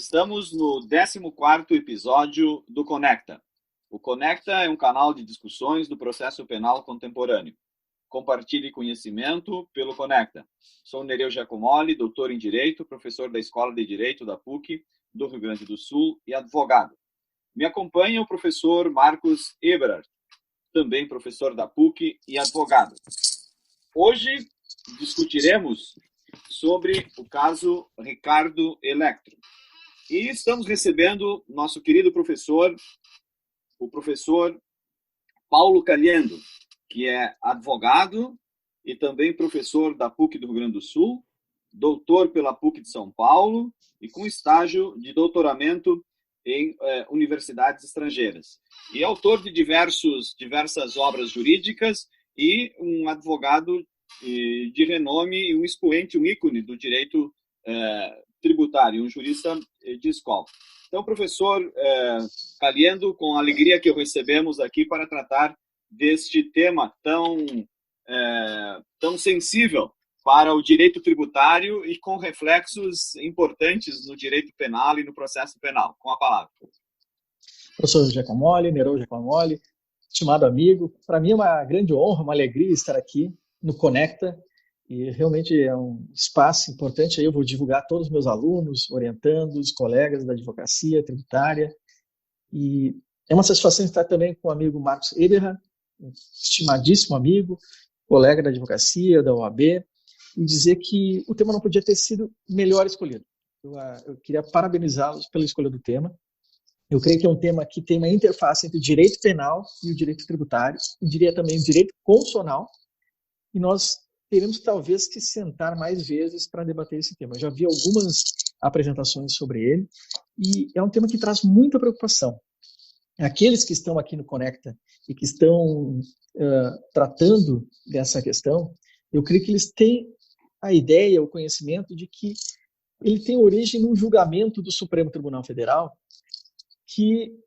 Estamos no 14º episódio do Conecta. O Conecta é um canal de discussões do processo penal contemporâneo. Compartilhe conhecimento pelo Conecta. Sou Nereu Giacomoli, doutor em Direito, professor da Escola de Direito da PUC do Rio Grande do Sul e advogado. Me acompanha o professor Marcos Eberhard, também professor da PUC e advogado. Hoje discutiremos sobre o caso Ricardo Electro. E estamos recebendo nosso querido professor, o professor Paulo Caliendo, que é advogado e também professor da PUC do Rio Grande do Sul, doutor pela PUC de São Paulo e com estágio de doutoramento em universidades estrangeiras. E autor de diversas obras jurídicas e um advogado de renome e um expoente, um ícone do direito tributário, um jurista de escola. Então, professor Caliendo, com a alegria que o recebemos aqui para tratar deste tema tão sensível para o direito tributário e com reflexos importantes no direito penal e no processo penal. Com a palavra. Professor Giacomoli, Nereu Giacomoli, estimado amigo, para mim é uma grande honra, uma alegria estar aqui no Conecta, e realmente é um espaço importante. Aí eu vou divulgar todos os meus alunos, orientandos, colegas da advocacia tributária, e é uma satisfação estar também com o amigo Marcos Eberhard, um estimadíssimo amigo, colega da advocacia, da OAB, e dizer que o tema não podia ter sido melhor escolhido. Eu queria parabenizá-los pela escolha do tema. Eu creio que é um tema que tem uma interface entre o direito penal e o direito tributário, e diria também o direito constitucional, e nós teremos talvez que sentar mais vezes para debater esse tema. Eu já vi algumas apresentações sobre ele, e é um tema que traz muita preocupação. Aqueles que estão aqui no Conecta e que estão tratando dessa questão, eu creio que eles têm a ideia, o conhecimento de que ele tem origem num julgamento do Supremo Tribunal Federal que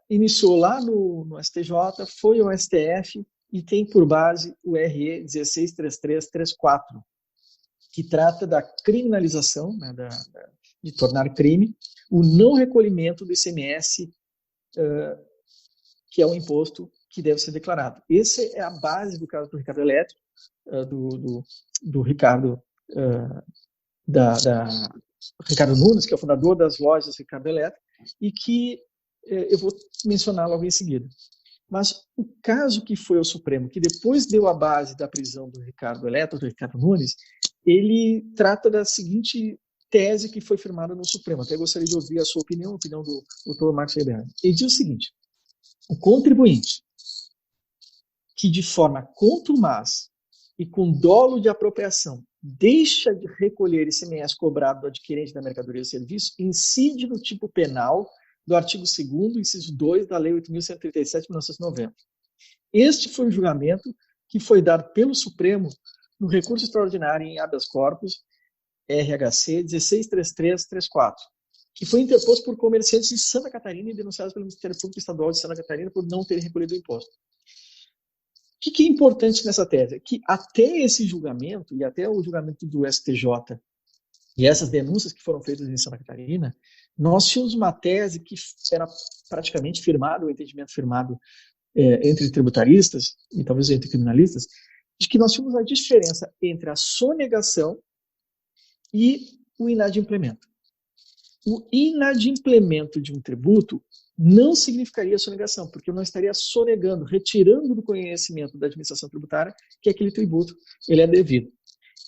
iniciou lá no STJ, foi ao STF e tem por base o RE 163334, que trata da criminalização, né, de tornar crime, o não recolhimento do ICMS, que é um imposto que deve ser declarado. Essa é a base do caso do Ricardo Electro, do Ricardo, Ricardo Nunes, que é o fundador das lojas Ricardo Electro, e que eu vou mencionar logo em seguida. Mas o caso que foi ao Supremo, que depois deu a base da prisão do Ricardo Electro, do Ricardo Nunes, ele trata da seguinte tese que foi firmada no Supremo. Até gostaria de ouvir a sua opinião, a opinião do Dr. Marcos Eberhard. Ele diz o seguinte: o contribuinte que de forma contumaz e com dolo de apropriação deixa de recolher ICMS cobrado do adquirente da mercadoria ou serviço incide no tipo penal do artigo 2º, inciso 2 da Lei 8.137 de 1990. Este foi o julgamento que foi dado pelo Supremo no recurso extraordinário em habeas corpus RHC 163334, que foi interposto por comerciantes de Santa Catarina e denunciados pelo Ministério Público Estadual de Santa Catarina por não terem recolhido o imposto. O que é importante nessa tese? Que até esse julgamento, e até o julgamento do STJ, e essas denúncias que foram feitas em Santa Catarina, nós tínhamos uma tese que era praticamente firmada, o entendimento firmado entre tributaristas e talvez entre criminalistas, de que nós tínhamos a diferença entre a sonegação e o inadimplemento. O inadimplemento de um tributo não significaria sonegação, porque eu não estaria sonegando, retirando do conhecimento da administração tributária que aquele tributo ele é devido.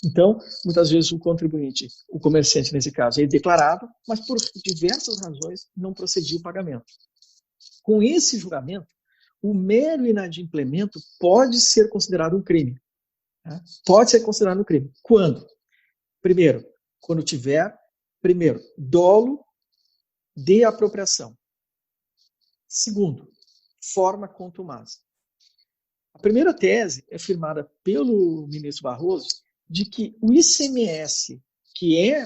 Então, muitas vezes o contribuinte, o comerciante nesse caso, ele declarava, mas por diversas razões não procedia o pagamento. Com esse julgamento, o mero inadimplemento pode ser considerado um crime. Né? Pode ser considerado um crime. Quando? Primeiro, quando tiver, dolo de apropriação. Segundo, forma contumaz. A primeira tese é firmada pelo ministro Barroso de que o ICMS, que é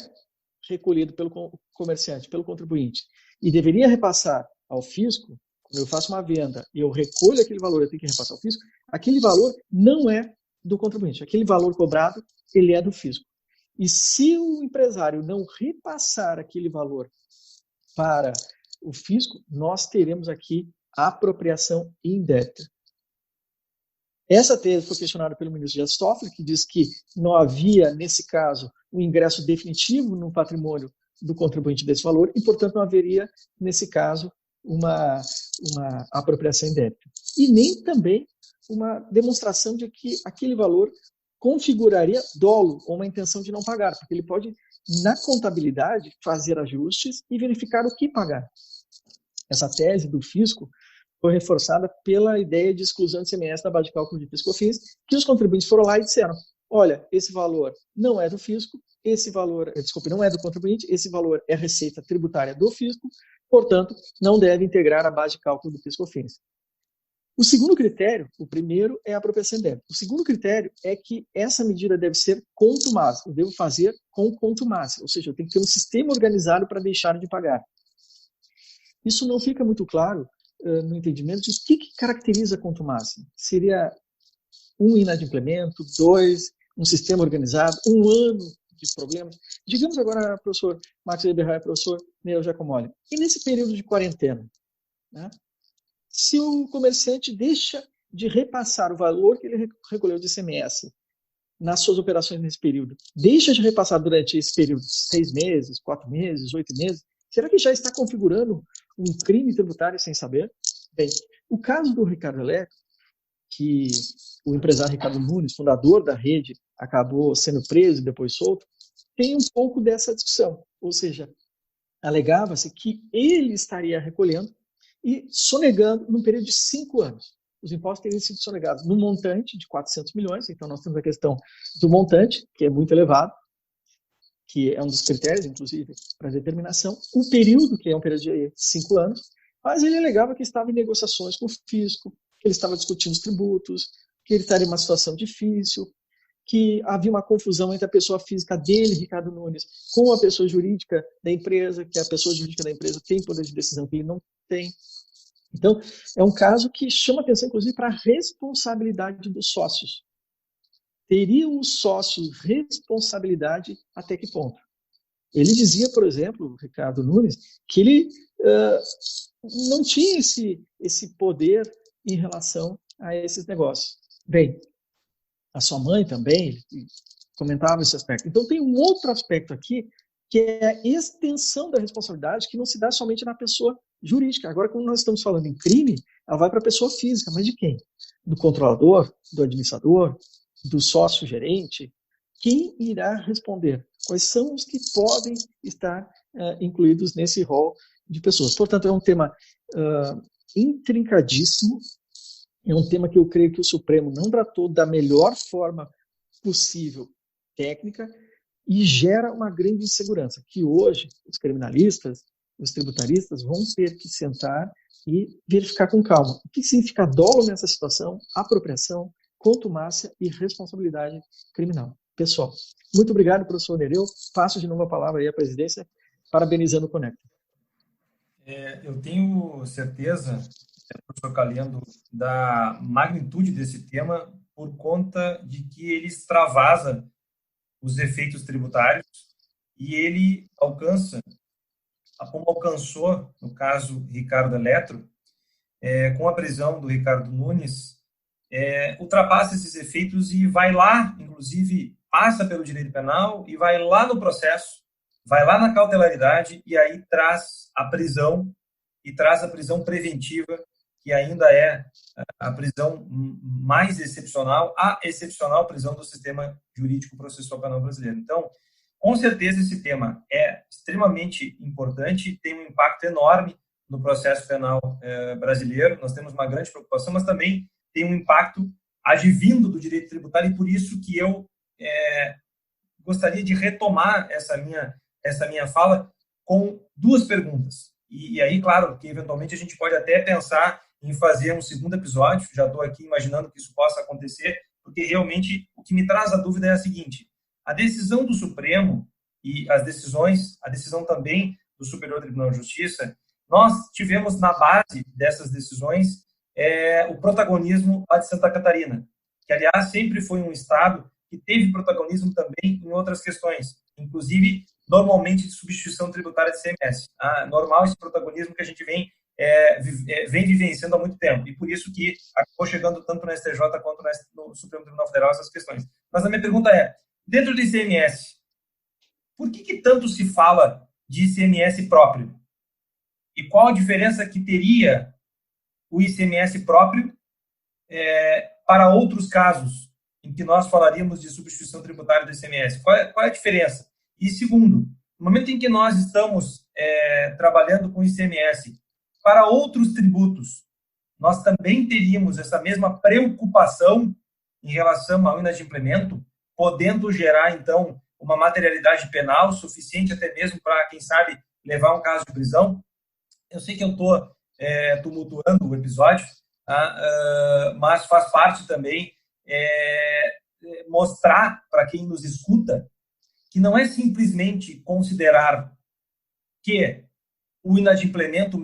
recolhido pelo comerciante, pelo contribuinte, e deveria repassar ao fisco, quando eu faço uma venda e eu recolho aquele valor, eu tenho que repassar ao fisco, aquele valor não é do contribuinte. Aquele valor cobrado, ele é do fisco. E se o empresário não repassar aquele valor para o fisco, nós teremos aqui a apropriação indébita. Essa tese foi questionada pelo ministro Dias Toffoli, que diz que não havia, nesse caso, um ingresso definitivo no patrimônio do contribuinte desse valor e, portanto, não haveria, nesse caso, uma apropriação indébita. E nem também uma demonstração de que aquele valor configuraria dolo ou uma intenção de não pagar, porque ele pode, na contabilidade, fazer ajustes e verificar o que pagar. Essa tese do fisco foi reforçada pela ideia de exclusão de CMS da base de cálculo de PIS/COFINS, que os contribuintes foram lá e disseram, olha, esse valor não é do fisco, esse valor, não é do contribuinte, esse valor é receita tributária do fisco, portanto, não deve integrar a base de cálculo do PIS/COFINS. O segundo critério, o primeiro é a apropriação indébita. O segundo critério é que essa medida deve ser contumaz. Eu devo fazer com contumaz, ou seja, eu tenho que ter um sistema organizado para deixar de pagar. Isso não fica muito claro no entendimento de o que caracteriza a contumácia. Seria um inadimplemento, 2, um sistema organizado, 1 ano de problemas. Digamos agora, professor Marcos Eberhard e professor Neo Giacomoli, e nesse período de quarentena, né, se o comerciante deixa de repassar o valor que ele recolheu de ICMS nas suas operações nesse período, deixa de repassar durante esse período, 6 meses, 4 meses, 8 meses, será que já está configurando um crime tributário sem saber? Bem, o caso do Ricardo Eletro, que o empresário Ricardo Nunes, fundador da rede, acabou sendo preso e depois solto, tem um pouco dessa discussão. Ou seja, alegava-se que ele estaria recolhendo e sonegando num período de 5 anos. Os impostos teriam sido sonegados no montante de 400 milhões, então nós temos a questão do montante, que é muito elevado, que é um dos critérios, inclusive, para determinação, o período, que é um período de 5 anos, mas ele alegava que estava em negociações com o fisco, que ele estava discutindo os tributos, que ele estaria em uma situação difícil, que havia uma confusão entre a pessoa física dele, Ricardo Nunes, com a pessoa jurídica da empresa, que a pessoa jurídica da empresa tem poder de decisão que ele não tem. Então, é um caso que chama atenção, inclusive, para a responsabilidade dos sócios. Teriam os sócios responsabilidade até que ponto? Ele dizia, por exemplo, Ricardo Nunes, que ele não tinha esse poder em relação a esses negócios. Bem, a sua mãe também comentava esse aspecto. Então, tem um outro aspecto aqui, que é a extensão da responsabilidade, que não se dá somente na pessoa jurídica. Agora, como nós estamos falando em crime, ela vai para a pessoa física, mas de quem? Do controlador, do administrador, do sócio-gerente? Quem irá responder? Quais são os que podem estar incluídos nesse rol de pessoas? Portanto, é um tema intrincadíssimo, é um tema que eu creio que o Supremo não tratou da melhor forma possível técnica e gera uma grande insegurança, que hoje os criminalistas, os tributaristas vão ter que sentar e verificar com calma. O que significa dolo nessa situação, apropriação, contumácia e responsabilidade criminal. Pessoal, muito obrigado, professor Nereu. Passo de novo a palavra aí à presidência, parabenizando o Conecta. Eu tenho certeza, professor Caliendo, da magnitude desse tema por conta de que ele extravasa os efeitos tributários e ele alcança, como alcançou, no caso, Ricardo Eletro, com a prisão do Ricardo Nunes, ultrapassa esses efeitos e vai lá, inclusive, passa pelo direito penal e vai lá no processo, vai lá na cautelaridade e aí traz a prisão e traz a prisão preventiva, que ainda é a prisão mais excepcional, a excepcional prisão do sistema jurídico processual penal brasileiro. Então, com certeza esse tema é extremamente importante, tem um impacto enorme no processo penal brasileiro, nós temos uma grande preocupação, mas também tem um impacto advindo do direito tributário, e por isso que eu gostaria de retomar essa minha fala com 2 perguntas. E aí, claro, que eventualmente a gente pode até pensar em fazer um segundo episódio, já estou aqui imaginando que isso possa acontecer, porque realmente o que me traz a dúvida é a seguinte: a decisão do Supremo e a decisão também do Superior Tribunal de Justiça, nós tivemos na base dessas decisões o protagonismo lá de Santa Catarina, que, aliás, sempre foi um estado que teve protagonismo também em outras questões, inclusive, normalmente, de substituição tributária de ICMS. Normal esse protagonismo que a gente vem vivenciando há muito tempo, e por isso que acabou chegando tanto no STJ quanto no Supremo Tribunal Federal essas questões. Mas a minha pergunta é, dentro do ICMS, por que tanto se fala de ICMS próprio? E qual a diferença que teria o ICMS próprio para outros casos em que nós falaríamos de substituição tributária do ICMS? Qual é a diferença? E segundo, no momento em que nós estamos trabalhando com ICMS para outros tributos, nós também teríamos essa mesma preocupação em relação ao inadimplemento, podendo gerar, então, uma materialidade penal suficiente até mesmo para, quem sabe, levar um caso de prisão? Eu sei que eu estou tumultuando o episódio, mas faz parte também mostrar para quem nos escuta que não é simplesmente considerar que o mero inadimplemento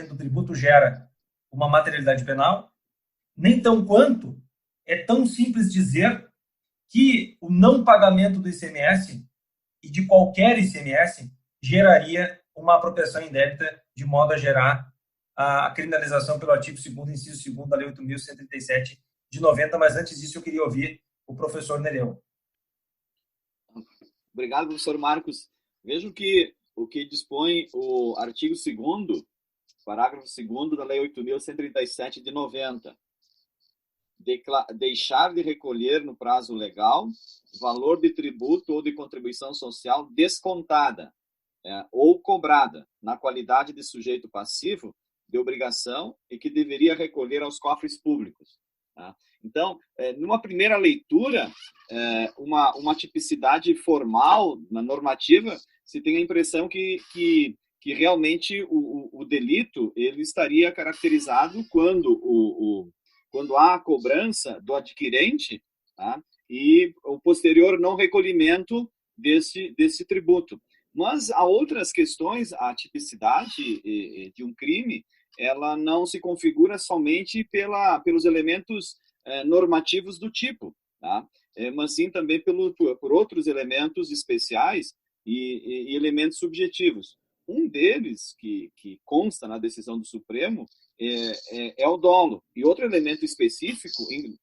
do tributo gera uma materialidade penal, nem tão quanto é tão simples dizer que o não pagamento do ICMS e de qualquer ICMS geraria uma apropriação indébita de modo a gerar a criminalização pelo artigo 2º, inciso 2º da Lei 8.137 de 90, mas antes disso eu queria ouvir o professor Nereu. Obrigado, professor Marcos. Vejam que o que dispõe o artigo 2º, parágrafo 2º da Lei 8.137 de 90. Deixar de recolher no prazo legal valor de tributo ou de contribuição social descontada ou cobrada na qualidade de sujeito passivo de obrigação e que deveria recolher aos cofres públicos. Tá? Então, numa primeira leitura, uma tipicidade formal na normativa, se tem a impressão que realmente o delito ele estaria caracterizado quando há a cobrança do adquirente, tá? E o posterior não recolhimento desse tributo. Mas há outras questões, a tipicidade de um crime, ela não se configura somente pelos elementos normativos do tipo, tá? Mas sim também por outros elementos especiais e elementos subjetivos. Um deles, que consta na decisão do Supremo, é o dolo. E outro elemento específico,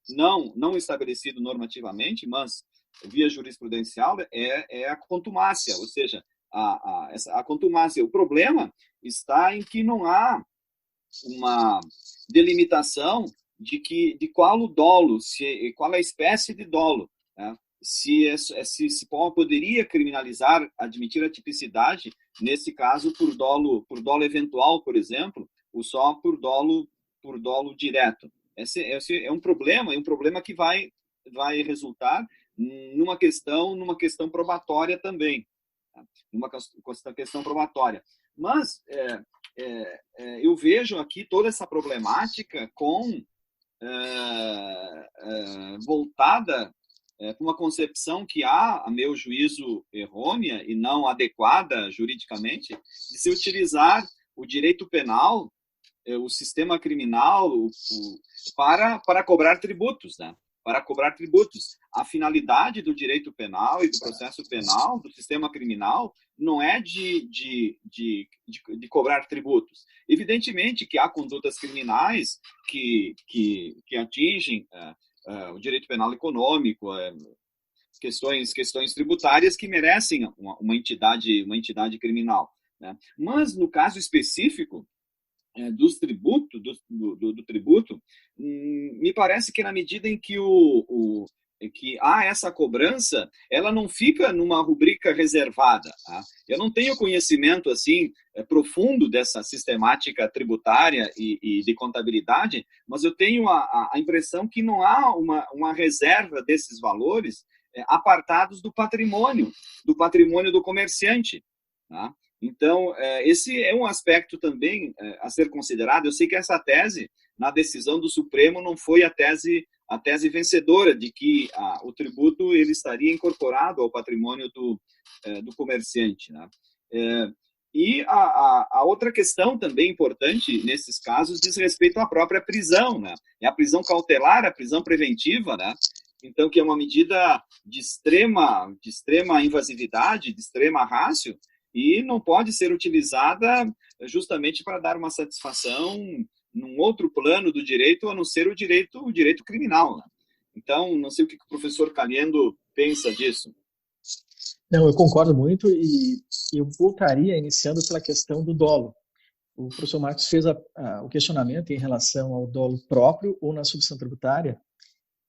não estabelecido normativamente, mas via jurisprudencial, é a contumácia, ou seja, a contumácia. O problema está em que não há uma delimitação de qual o dolo, qual é a espécie de dolo, né? Se poderia criminalizar, admitir a tipicidade, nesse caso, por dolo eventual, por exemplo, ou só por dolo direto. Esse é um problema que vai resultar numa questão probatória também, tá? Numa questão probatória. Mas eu vejo aqui toda essa problemática voltada para uma concepção que há, a meu juízo, errônea e não adequada juridicamente, de se utilizar o direito penal, o sistema criminal, para cobrar tributos, né? Para cobrar tributos. A finalidade do direito penal e do processo penal, do sistema criminal, não é de cobrar tributos. Evidentemente que há condutas criminais que atingem o direito penal econômico, questões tributárias que merecem uma entidade criminal, né? Mas, no caso específico dos tributos, do tributo, me parece que na medida em que que há essa cobrança, ela não fica numa rubrica reservada, tá? Eu não tenho conhecimento assim profundo dessa sistemática tributária e de contabilidade, mas eu tenho a impressão que não há uma reserva desses valores apartados do patrimônio do comerciante, tá? Então, esse é um aspecto também a ser considerado. Eu sei que essa tese, na decisão do Supremo, não foi a tese vencedora de que o tributo ele estaria incorporado ao patrimônio do comerciante, né? E a outra questão também importante nesses casos diz respeito à própria prisão, né? É a prisão cautelar, a prisão preventiva, né? então, que é uma medida de extrema invasividade, de extrema ratio, e não pode ser utilizada justamente para dar uma satisfação num outro plano do direito, a não ser o direito criminal, né? Então, não sei o que o professor Caliendo pensa disso. Não, eu concordo muito e eu voltaria iniciando pela questão do dolo. O professor Marcos fez o questionamento em relação ao dolo próprio ou na substituição tributária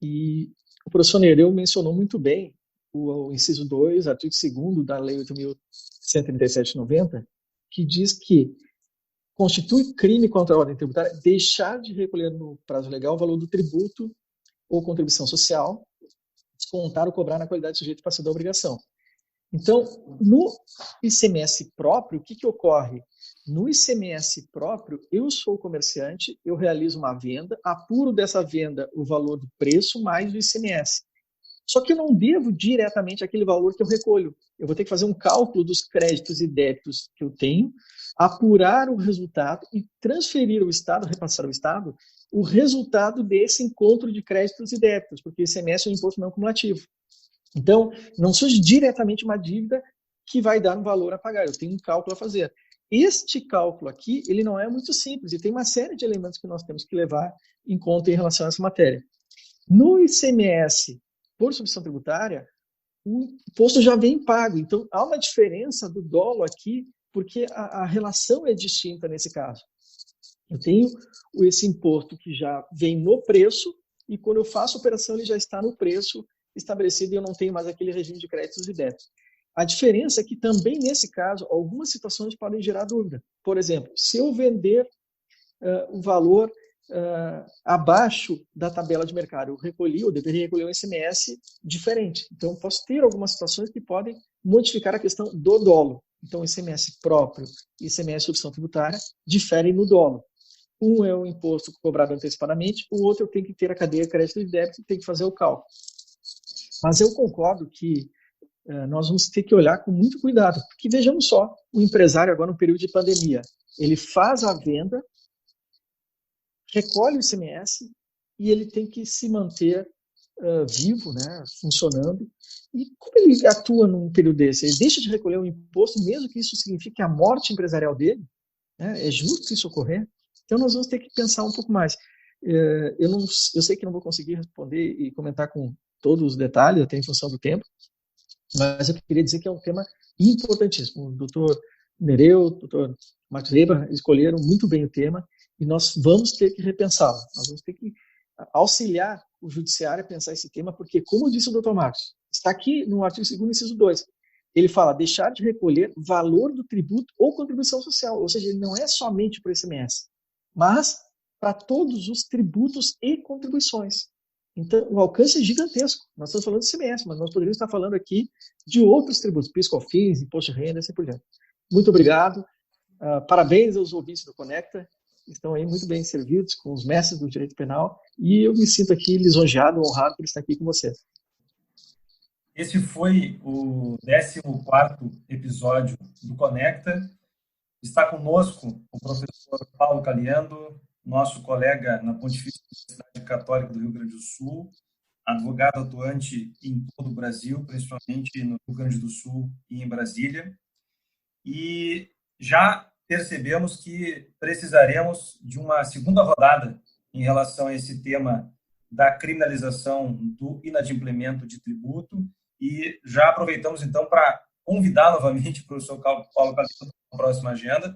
e o professor Nereu mencionou muito bem o inciso 2, artigo 2º da Lei 8.137/90, que diz que constitui crime contra a ordem tributária deixar de recolher no prazo legal o valor do tributo ou contribuição social, descontar ou cobrar na qualidade de sujeito passivo da obrigação. Então, no ICMS próprio, o que ocorre? No ICMS próprio, eu sou comerciante, eu realizo uma venda, apuro dessa venda o valor do preço mais o ICMS. Só que eu não devo diretamente aquele valor que eu recolho. Eu vou ter que fazer um cálculo dos créditos e débitos que eu tenho, apurar o resultado e transferir ao Estado, repassar ao Estado, o resultado desse encontro de créditos e débitos, porque o ICMS é um imposto não cumulativo. Então, não surge diretamente uma dívida que vai dar um valor a pagar. Eu tenho um cálculo a fazer. Este cálculo aqui, ele não é muito simples e tem uma série de elementos que nós temos que levar em conta em relação a essa matéria. No ICMS, por substituição tributária, o imposto já vem pago. Então, há uma diferença do dolo aqui, porque a relação é distinta nesse caso. Eu tenho esse imposto que já vem no preço e quando eu faço a operação, ele já está no preço estabelecido e eu não tenho mais aquele regime de créditos e débitos. A diferença é que também, nesse caso, algumas situações podem gerar dúvida. Por exemplo, se eu vender o valor abaixo da tabela de mercado, eu deveria recolher um ICMS diferente. Então, posso ter algumas situações que podem modificar a questão do dolo. Então, o ICMS próprio e ICMS substituição tributária diferem no dolo. Um é o imposto cobrado antecipadamente, o outro eu tenho que ter a cadeia crédito e débito e tenho que fazer o cálculo. Mas eu concordo que nós vamos ter que olhar com muito cuidado, porque vejamos só, o empresário agora no período de pandemia, ele faz a venda, recolhe o ICMS e ele tem que se manter vivo, né, funcionando. E como ele atua num período desse? Ele deixa de recolher o imposto, mesmo que isso signifique a morte empresarial dele? Né? É justo isso ocorrer? Então nós vamos ter que pensar um pouco mais. Eu sei que não vou conseguir responder e comentar com todos os detalhes, até em função do tempo, mas eu queria dizer que é um tema importantíssimo. O doutor Nereu, o doutor Marcos Weber escolheram muito bem o tema e nós vamos ter que repensá-lo. Nós vamos ter que auxiliar o judiciário a pensar esse tema, porque, como disse o doutor Marcos, está aqui no artigo 2º, inciso 2, ele fala deixar de recolher valor do tributo ou contribuição social, ou seja, ele não é somente para o ICMS, mas para todos os tributos e contribuições. Então, o alcance é gigantesco. Nós estamos falando de ICMS, mas nós poderíamos estar falando aqui de outros tributos, PIS, COFINS, imposto de renda, assim por diante. Muito obrigado. Parabéns aos ouvintes do Conecta. Estão aí muito bem servidos com os mestres do direito penal e eu me sinto aqui lisonjeado, honrado por estar aqui com vocês. Esse foi o 14º episódio do Conecta. Está conosco o professor Paulo Caliendo, nosso colega na Pontifícia Universidade Católica do Rio Grande do Sul, advogado atuante em todo o Brasil, principalmente no Rio Grande do Sul e em Brasília. E já percebemos que precisaremos de uma segunda rodada em relação a esse tema da criminalização do inadimplemento de tributo e já aproveitamos então para convidar novamente o professor Paulo Caliendo para a próxima agenda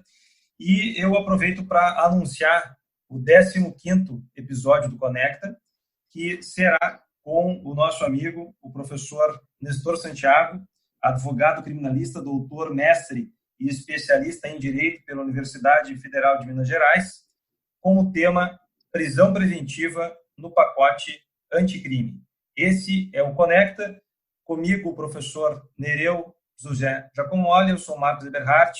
e eu aproveito para anunciar o 15º episódio do Conecta, que será com o nosso amigo, o professor Nestor Santiago, advogado criminalista, doutor, mestre e especialista em Direito pela Universidade Federal de Minas Gerais, com o tema prisão preventiva no pacote anticrime. Esse é o Conecta, comigo o professor Nereu José Giacomoli, eu sou Marcos Eberhardt,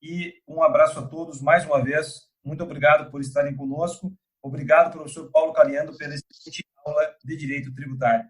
e um abraço a todos mais uma vez. Muito obrigado por estarem conosco. Obrigado, professor Paulo Caliendo, pela excelente aula de Direito Tributário.